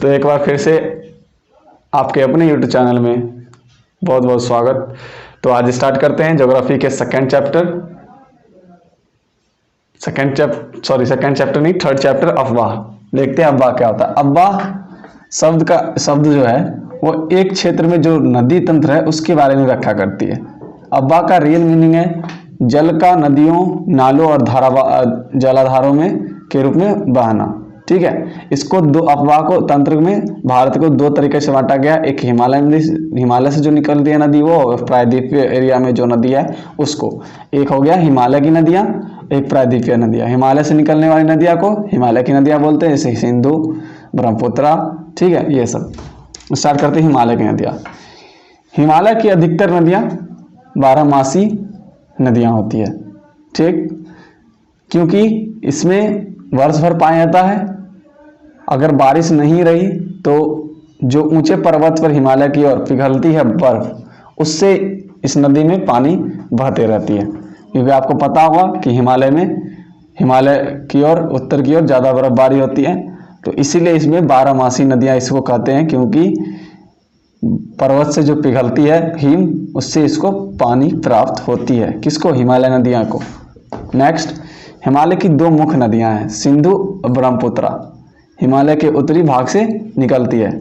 तो एक बार फिर से आपके अपने YouTube चैनल में बहुत बहुत स्वागत। तो आज स्टार्ट करते हैं ज्योग्राफी के सेकंड चैप्टर नहीं, थर्ड चैप्टर अफवाह। देखते हैं अफवाह क्या होता है। अफवाह शब्द जो है वो एक क्षेत्र में जो नदी तंत्र है उसके बारे में व्याख्या करती है। अफवाह का रियल मीनिंग है जल का नदियों, नालों और जलाधारों में के रूप में बहना। ठीक है, इसको दो अफवाह को तंत्र में भारत को दो तरीके से बांटा गया। एक हिमालय से जो निकलती है नदी, वो प्रायद्वीपीय एरिया में जो नदी है उसको। एक हो गया हिमालय की नदियाँ, एक प्रायद्वीपीय नदियाँ। हिमालय से निकलने वाली नदियाँ को हिमालय की नदियाँ बोलते हैं, जैसे सिंधु, ब्रह्मपुत्रा। ठीक है, ये सब। स्टार्ट करते हैं हिमालय की नदियाँ। हिमालय की अधिकतर नदियाँ 12मासी नदियाँ होती है। ठीक, क्योंकि इसमें वर्ष भर पाया जाता है। अगर बारिश नहीं रही तो जो ऊंचे पर्वत पर हिमालय की ओर पिघलती है बर्फ, उससे इस नदी में पानी बहते रहती है। क्योंकि आपको पता होगा कि हिमालय की ओर, उत्तर की ओर ज़्यादा बर्फबारी होती है, तो इसीलिए इसमें 12मासी नदियाँ इसको कहते हैं। क्योंकि पर्वत से जो पिघलती है हिम, उससे इसको पानी प्राप्त होती है। किसको? हिमालय नदियाँ को। नेक्स्ट, हिमालय की दो मुख्य नदियां हैं, सिंधु और ब्रह्मपुत्रा। हिमालय के उत्तरी भाग से निकलती है।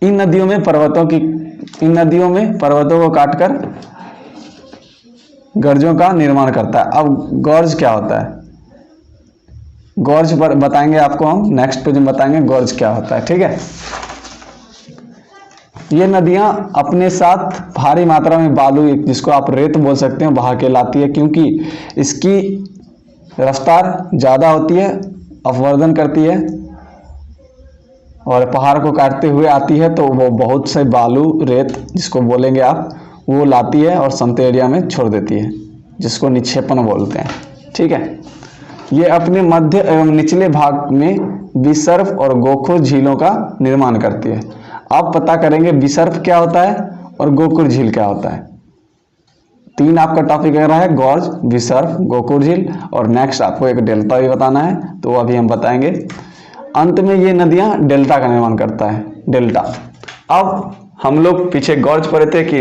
इन नदियों में पर्वतों को काटकर गर्जों का निर्माण करता है। अब गॉर्ज क्या होता है? गॉर्ज पर बताएंगे आपको हम, नेक्स्ट पेज में बताएंगे गॉर्ज क्या होता है। ठीक है, ये नदियां अपने साथ भारी मात्रा में बालू, जिसको आप रेत बोल सकते हैं, बहा के लाती है। क्योंकि इसकी रफ्तार ज़्यादा होती है, अपवर्दन करती है और पहाड़ को काटते हुए आती है, तो वो बहुत से बालू, रेत जिसको बोलेंगे आप, वो लाती है और समतल एरिया में छोड़ देती है, जिसको निक्षेपण बोलते हैं। ठीक है, ये अपने मध्य एवं निचले भाग में विसर्प और गोखुर झीलों का निर्माण करती है। आप पता करेंगे विसर्प क्या होता है और गोखुर झील क्या होता है। तीन आपका टॉपिक रहा है, गॉर्ज, विसर्प, गोखुर झील, और नेक्स्ट आपको एक डेल्टा भी बताना है, तो अभी हम बताएंगे। अंत में ये नदियां डेल्टा का निर्माण करता है, डेल्टा। अब हम लोग पीछे गॉर्ज पढ़े थे कि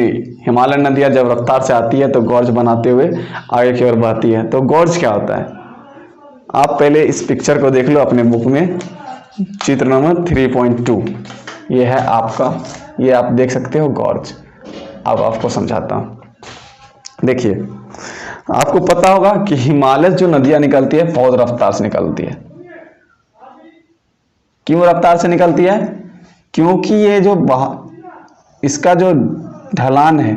हिमालय नदियां जब रफ्तार से आती है तो गॉर्ज बनाते हुए आगे की ओर बहती है। तो गॉर्ज क्या होता है? आप पहले इस पिक्चर को देख लो अपने बुक में, चित्र नंबर 3.2 ये है आपका, ये आप देख सकते हो गॉर्ज। अब आपको समझाता हूँ। देखिए, आपको पता होगा कि हिमालय जो नदियां निकलती है बहुत रफ्तार से निकलती है। क्यों रफ्तार से निकलती है? क्योंकि ये जो इसका जो ढलान है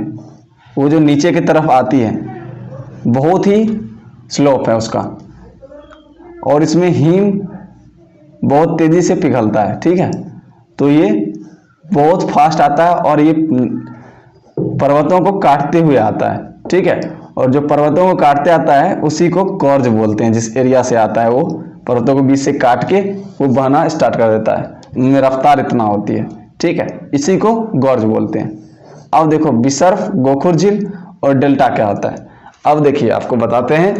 वो जो नीचे की तरफ आती है बहुत ही स्लोप है उसका, और इसमें हिम बहुत तेजी से पिघलता है। ठीक है, तो ये बहुत फास्ट आता है और ये पर्वतों को काटते हुए आता है। ठीक है, और जो पर्वतों को काटते आता है उसी को गॉर्ज बोलते हैं। जिस एरिया से आता है वो पर्वतों को बीच से काट के वो बहना स्टार्ट कर देता है, उनमें रफ्तार इतना होती है। ठीक है, इसी को गॉर्ज बोलते हैं। अब देखो विसर्प, गोखुर झील और डेल्टा क्या होता है। अब देखिए, आपको बताते हैं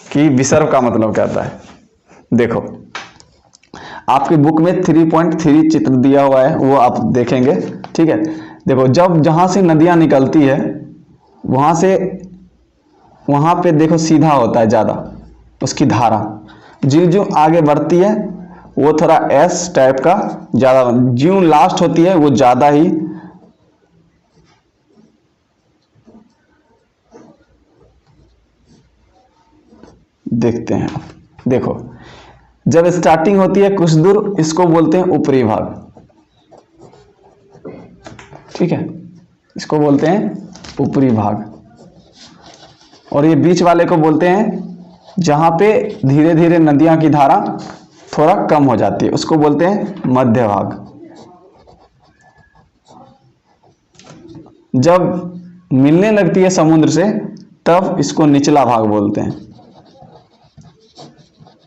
कि विसर्प का मतलब क्या होता है। देखो, आपकी बुक में 3.3 चित्र दिया हुआ है, वो आप देखेंगे। ठीक है, देखो, जहां से नदियां निकलती है वहां पे देखो सीधा होता है ज़्यादा उसकी धारा। जो आगे बढ़ती है वो थोड़ा एस टाइप का ज़्यादा, जो लास्ट होती है वो ज़्यादा ही देखते हैं। देखो, जब स्टार्टिंग होती है कुछ दूर, इसको बोलते हैं ऊपरी भाग। ठीक है, इसको बोलते हैं ऊपरी भाग, और ये बीच वाले को बोलते हैं जहां पे धीरे धीरे नदियां की धारा थोड़ा कम हो जाती है, उसको बोलते हैं मध्य भाग। जब मिलने लगती है समुद्र से तब इसको निचला भाग बोलते हैं,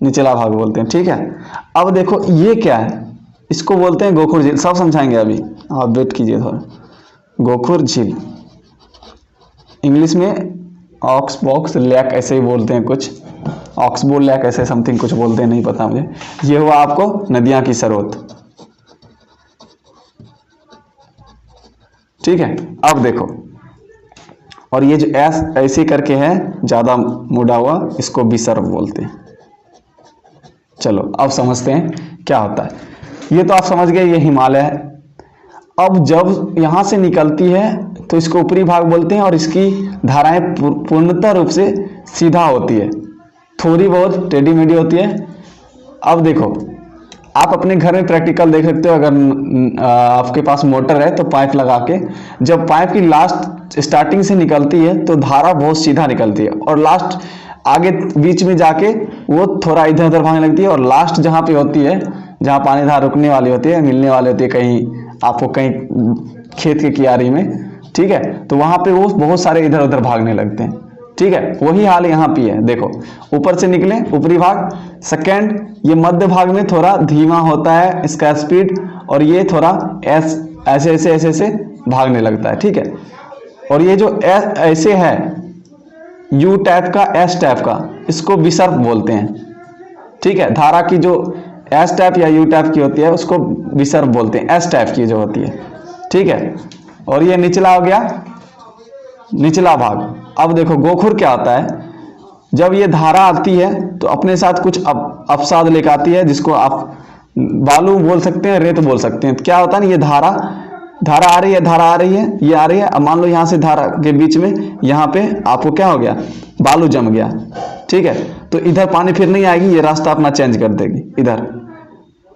निचला भाग बोलते हैं। ठीक है, अब देखो ये क्या है, इसको बोलते हैं गोखुर झील। सब समझाएंगे, अभी आप वेट कीजिए थोड़ा। गोखुर झील इंग्लिश में ऑक्सबॉक्स लेक ऐसे ही बोलते हैं कुछ। ऑक्सबोल लेक ऐसे समथिंग कुछ बोलते हैं, नहीं पता मुझे। ये हुआ आपको नदियां की स्रोत। ठीक है, अब देखो, और ये जो ऐसे करके है ज्यादा मुड़ा हुआ, इसको विसर्ग बोलते हैं। चलो अब समझते हैं क्या होता है। ये तो आप समझ गए, ये हिमालय है। अब जब यहां से निकलती है तो इसको ऊपरी भाग बोलते हैं, और इसकी धाराएं पूर्णतः रूप से सीधा होती है, थोड़ी बहुत टेढ़ी मेढ़ी होती है। अब देखो, आप अपने घर में प्रैक्टिकल देख सकते हो, अगर आपके पास मोटर है तो पाइप लगा के, जब पाइप की लास्ट स्टार्टिंग से निकलती है तो धारा बहुत सीधा निकलती है, और लास्ट आगे बीच में जाके वो थोड़ा इधर उधर भागने लगती है, और लास्ट जहाँ पे होती है, जहाँ पानी धारा रुकने वाली होती है, मिलने वाली होती है कहीं आपको, कहीं खेत की कियारी में, ठीक है, तो वहां पे वो बहुत सारे इधर उधर भागने लगते हैं। ठीक है, वही हाल यहाँ पे है। देखो, ऊपर से निकले ऊपरी भाग, सेकंड ये मध्य भाग में थोड़ा धीमा होता है इसका स्पीड, और ये थोड़ा ऐसे ऐसे ऐसे ऐसे भागने लगता है। ठीक है, और ये जो ऐसे है यू टाइप का, एस टाइप का, इसको विसर्ग बोलते हैं। ठीक है, धारा की जो एस टाइप या यू टाइप की होती है उसको विसर्ग बोलते हैं, एस टाइप की जो होती है। ठीक है, और ये निचला हो गया, निचला भाग। अब देखो गोखुर क्या होता है, जब ये धारा आती है तो अपने साथ कुछ अवसाद लेकर आती है, जिसको आप बालू बोल सकते हैं, रेत बोल सकते हैं। क्या होता है ना, ये धारा आ रही है, धारा आ रही है, ये आ रही है। अब मान लो यहाँ से धारा के बीच में यहाँ पे आपको क्या हो गया, बालू जम गया। ठीक है, तो इधर पानी फिर नहीं आएगी, ये रास्ता अपना चेंज कर देगी इधर,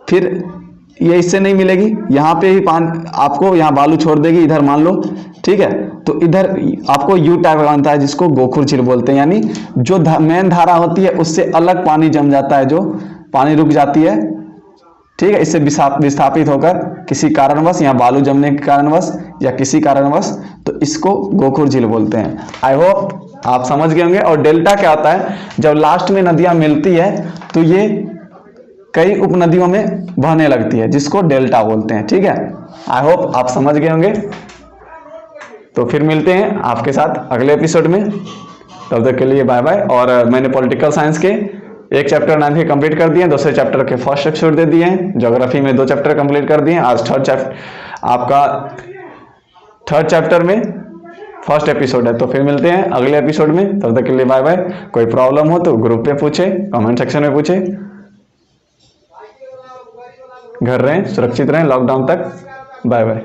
फिर ये इससे नहीं मिलेगी, यहाँ पे ही पानी आपको, यहाँ बालू छोड़ देगी इधर मान लो। ठीक है, तो इधर आपको यू टाइप बनता है, जिसको गोखुर झील बोलते हैं, यानी जो मेन धारा होती है उससे अलग पानी जम जाता है, जो पानी रुक जाती है। ठीक है, इससे विस्थापित होकर किसी कारणवश, या बालू जमने के कारणवश या किसी कारणवश, तो इसको गोखुर झील बोलते हैं। आई होप आप समझ गए होंगे। और डेल्टा क्या होता है, जब लास्ट में नदियां मिलती है तो ये कई उपनदियों में बहने लगती है, जिसको डेल्टा बोलते हैं। ठीक है, आई होप आप समझ गए होंगे। तो फिर मिलते हैं आपके साथ अगले एपिसोड में, तब तक के लिए बाय बाय। और मैंने पॉलिटिकल साइंस के एक चैप्टर 9 के कंप्लीट कर दिए, दूसरे चैप्टर के फर्स्ट एपिसोड दे दिए हैं, ज्योग्राफी में 2 चैप्टर कंप्लीट कर दिए। आज थर्ड चैप्टर में फर्स्ट एपिसोड है। तो फिर मिलते हैं अगले एपिसोड में, तब तक के लिए बाय बाय। कोई प्रॉब्लम हो तो ग्रुप पे पूछे, कमेंट सेक्शन में पूछे। घर रहें, सुरक्षित रहें लॉकडाउन तक। Bye bye.